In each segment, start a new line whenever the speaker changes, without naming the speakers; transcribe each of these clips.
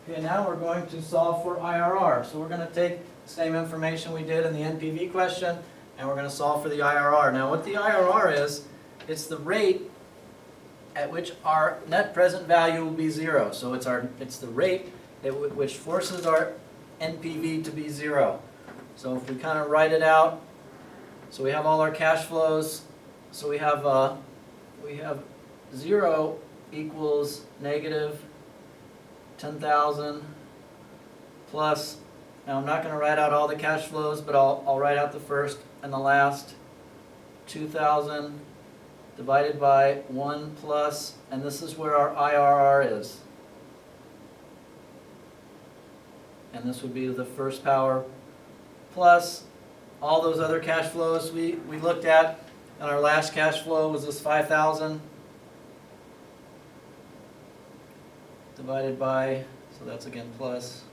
Okay, now we're going to solve for IRR. So we're going to take the same information we did in the NPV question, and we're going to solve for the IRR. Now what the IRR is, it's the rate at which our net present value will be zero. So it's the rate which forces our NPV to be zero. So if we kind of write it out, so we have all our cash flows. So we have 0 equals negative 10,000 plus, now I'm not going to write out all the cash flows, but I'll write out the first and the last, 2,000 divided by 1 plus, and this is where our IRR is. And this would be the first power plus all those other cash flows we looked at. And our last cash flow was this 5,000 divided by, so that's again plus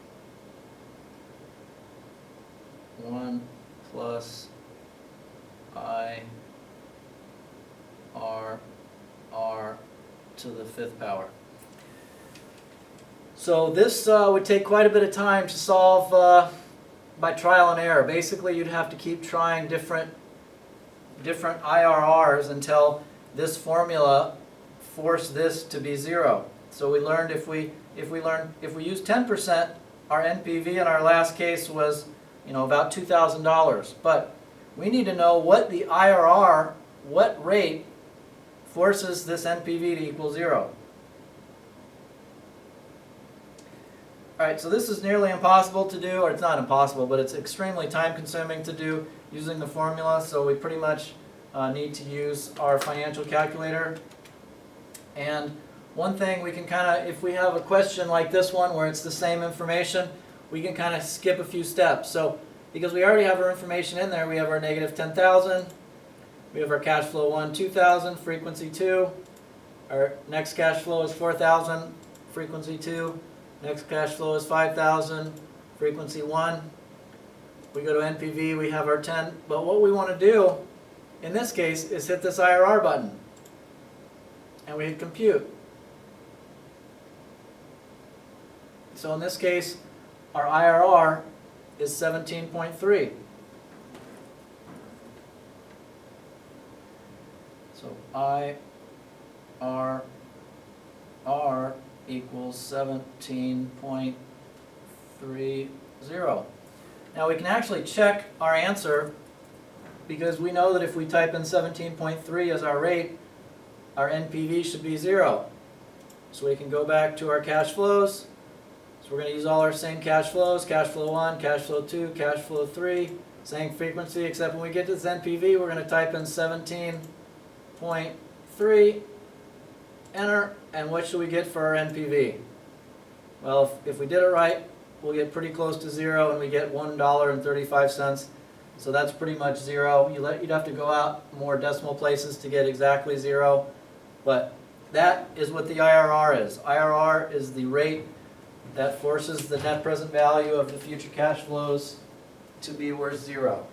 1 plus IRR to the fifth power. So this would take quite a bit of time to solve by trial and error. Basically, you'd have to keep trying different IRRs until this formula forced this to be zero. So we learned if we use 10%, our NPV in our last case was about $2,000. But we need to know what the IRR, what rate forces this NPV to equal zero. Alright, so this is nearly impossible to do, or it's not impossible, but it's extremely time consuming to do using the formula, so we pretty much need to use our financial calculator. And one thing we can if we have a question like this one where it's the same information, we can kind of skip a few steps. So because we already have our information in there, we have our negative 10,000, we have our cash flow 1, 2,000, frequency 2, our next cash flow is 4,000, frequency 2, next cash flow is 5,000, frequency 1. We go to NPV, we have our 10, but what we want to do in this case is hit this IRR button, and we hit compute. So in this case, our IRR is 17.3. So IRR equals 17.30. Now we can actually check our answer because we know that if we type in 17.3 as our rate, our NPV should be 0. So we can go back to our cash flows. So we're going to use all our same cash flows, cash flow 1, cash flow 2, cash flow 3, same frequency, except when we get to this NPV, we're going to type in 17.3, enter, and what should we get for our NPV? Well, if we did it right, we'll get pretty close to 0, and we get $1.35. So that's pretty much 0. You'd have to go out more decimal places to get exactly 0, but that is what the IRR is. IRR is the rate that forces the net present value of the future cash flows to be worth 0.